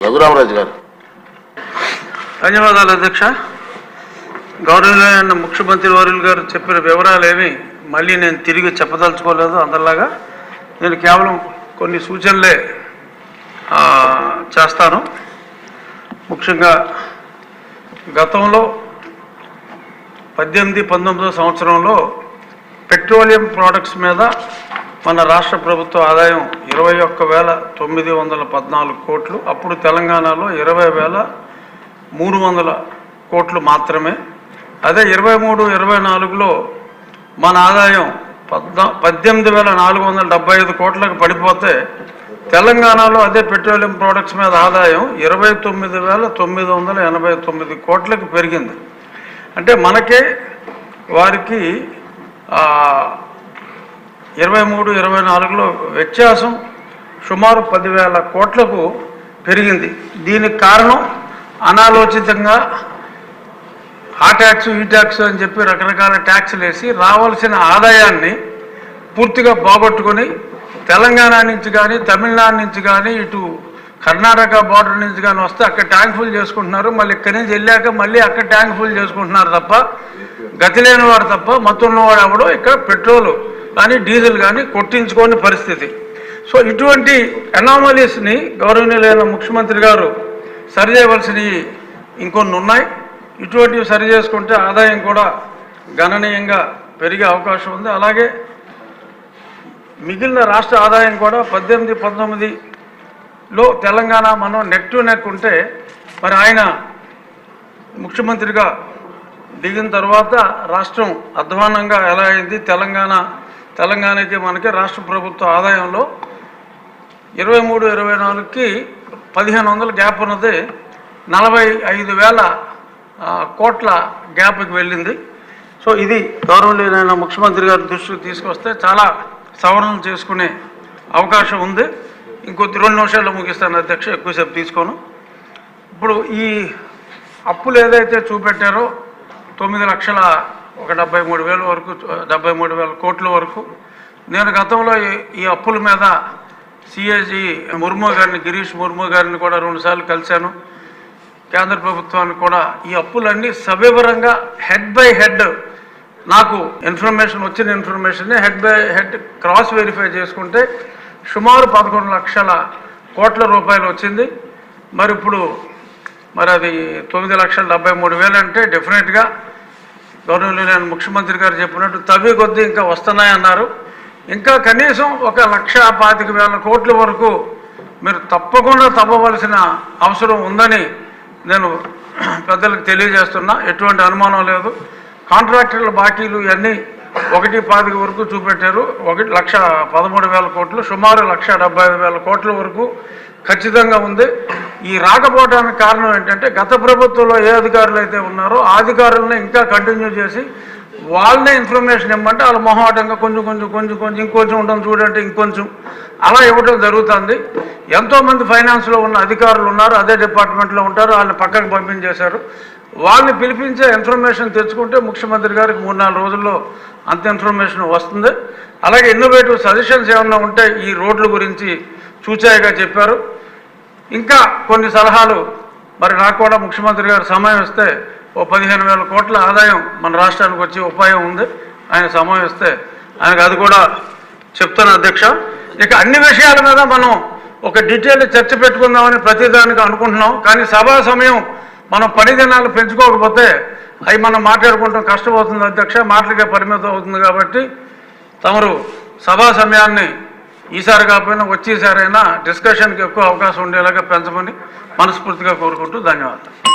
రఘురామరాజు గారు. ధన్యవాదాలు అధ్యక్ష. గౌరవనీయ ముఖ్యమంత్రి వర్యులు గారు చెప్పిన వివరాలు ఏమి మళ్ళీ నేను తిరిగి చెప్పదలుచుకోలేదు. అందరిలాగా నేను కేవలం కొన్ని సూచనలే చేస్తాను. ముఖ్యంగా గతంలో 18-19 సంవత్సరంలో పెట్రోలియం ప్రోడక్ట్స్ మీద మన రాష్ట్ర ప్రభుత్వ ఆదాయం 21,914 కోట్లు. అప్పుడు తెలంగాణలో 20,300 కోట్లు మాత్రమే. అదే 23-24లో మన ఆదాయం 18,475 కోట్లకు పడిపోతే తెలంగాణలో అదే పెట్రోలియం ప్రోడక్ట్స్ మీద ఆదాయం 29,989 కోట్లకు పెరిగింది. అంటే మనకే వారికి 23-24లో వ్యత్యాసం సుమారు 10,000 కోట్లకు పెరిగింది. దీనికి కారణం అనాలోచితంగా ఆ ట్యాక్స్ ఈ ట్యాక్స్ అని చెప్పి రకరకాల ట్యాక్సులు వేసి రావాల్సిన ఆదాయాన్ని పూర్తిగా పోగొట్టుకొని తెలంగాణ నుంచి కానీ తమిళనాడు నుంచి కానీ ఇటు కర్ణాటక బార్డర్ నుంచి కానీ వస్తే అక్కడ ట్యాంక్ ఫుల్ చేసుకుంటున్నారు. మళ్ళీ ఇక్కడి నుంచి వెళ్ళాక మళ్ళీ అక్కడ ట్యాంక్ ఫుల్ చేసుకుంటున్నారు తప్ప గతి లేనివాడు తప్ప మత్తున్నవాడు ఎవడో ఇక్కడ పెట్రోలు కానీ డీజిల్ కానీ కొట్టించుకోని పరిస్థితి. సో ఇటువంటి అనామలీస్ని గౌరవనీయులైన ముఖ్యమంత్రి గారు సరిచేయవలసినవి ఇంకొన్ని ఉన్నాయి. ఇటువంటివి సరి చేసుకుంటే ఆదాయం కూడా గణనీయంగా పెరిగే అవకాశం ఉంది. అలాగే మిగిలిన రాష్ట్ర ఆదాయం కూడా 18-19లో తెలంగాణ మనం నెక్ టు నెక్ ఉంటే మరి ఆయన ముఖ్యమంత్రిగా దిగిన తర్వాత రాష్ట్రం అధ్వానంగా ఎలా అయింది, తెలంగాణకి మనకి రాష్ట్ర ప్రభుత్వ ఆదాయంలో 23-24కి 1,500 గ్యాప్ ఉన్నది 45,000 కోట్ల గ్యాప్కి వెళ్ళింది. సో ఇది గౌరవనీయులైన ముఖ్యమంత్రి గారి దృష్టికి తీసుకొస్తే చాలా సవరణలు చేసుకునే అవకాశం ఉంది. ఇంకొద్ది 2 నిమిషాల్లో ముగిస్తాను అధ్యక్ష, ఎక్కువసేపు తీసుకోను. ఇప్పుడు ఈ అప్పులు ఏదైతే చూపెట్టారో 9,73,000 వరకు 73,000 కోట్ల వరకు, నేను గతంలో ఈ అప్పుల మీద సిఏజీ ముర్ము గారిని గిరీష్ ముర్ము గారిని కూడా 2 సార్లు కలిశాను. కేంద్ర ప్రభుత్వానికి కూడా ఈ అప్పులన్నీ సవివరంగా హెడ్ బై హెడ్ నాకు వచ్చిన ఇన్ఫర్మేషన్ని head by head cross verify చేసుకుంటే సుమారు 11 లక్షల కోట్ల రూపాయలు వచ్చింది. మరి ఇప్పుడు అది 9,73,000 అంటే డెఫినెట్గా గౌరవనీయులైన ముఖ్యమంత్రి గారు చెప్పినట్టు తవ్వి కొద్దీ ఇంకా వస్తున్నాయన్నారు. ఇంకా కనీసం 1,25,000 కోట్ల వరకు మీరు తప్పకుండా తవ్వవలసిన అవసరం ఉందని నేను పెద్దలకు తెలియజేస్తున్నా. ఎటువంటి అనుమానం లేదు. కాంట్రాక్టర్ల బాకీలు ఇవన్నీ 1,25,000 వరకు చూపెట్టారు. 1,13,000 కోట్లు, సుమారు 1,75,000 కోట్ల వరకు ఖచ్చితంగా ఉంది. ఈ రాకపోవడానికి కారణం ఏంటంటే గత ప్రభుత్వంలో ఏ అధికారులు అయితే ఉన్నారో ఆ అధికారులను ఇంకా కంటిన్యూ చేసి వాళ్ళనే ఇన్ఫర్మేషన్ ఇవ్వమంటే వాళ్ళు మొహమాటంగా కొంచెం ఇంకొంచెం ఉండడం చూడంటే ఇంకొంచెం అలా ఇవ్వడం జరుగుతుంది. ఎంతోమంది ఫైనాన్స్లో ఉన్న అధికారులు ఉన్నారు, అదే డిపార్ట్మెంట్లో ఉంటారు, వాళ్ళని పక్కకు పంపించేశారు. వాళ్ళని పిలిపించే ఇన్ఫర్మేషన్ తెచ్చుకుంటే ముఖ్యమంత్రి గారికి 3-4 రోజుల్లో అంత ఇన్ఫర్మేషన్ వస్తుంది. అలాగే ఇన్నోవేటివ్ సజెషన్స్ ఏమన్నా ఉంటే ఈ రోడ్ల గురించి చూచాయిగా చెప్పారు. ఇంకా కొన్ని సలహాలు మరి నాకు కూడా ముఖ్యమంత్రి గారు సమయం ఇస్తే 15,000 కోట్ల ఆదాయం మన రాష్ట్రానికి వచ్చే ఉపాయం ఉంది. ఆయన సమయం ఇస్తే ఆయనకు అది కూడా చెప్తాను అధ్యక్ష. ఇక అన్ని విషయాల మీద మనం ఒక డీటెయిల్ చర్చ పెట్టుకుందామని ప్రతిదానికి అనుకుంటున్నాం. కానీ సభా సమయం మనం 10 దినాలు పెంచుకోకపోతే అవి మనం మాట్లాడుకుంటాం కష్టమవుతుంది అధ్యక్ష, మాటలకే పరిమితం అవుతుంది. కాబట్టి తమరు సభా సమయాన్ని ఈసారి కాకపోయినా వచ్చేసారైనా డిస్కషన్కి ఎక్కువ అవకాశం ఉండేలాగా పెంచమని మనస్ఫూర్తిగా కోరుకుంటూ ధన్యవాదాలు.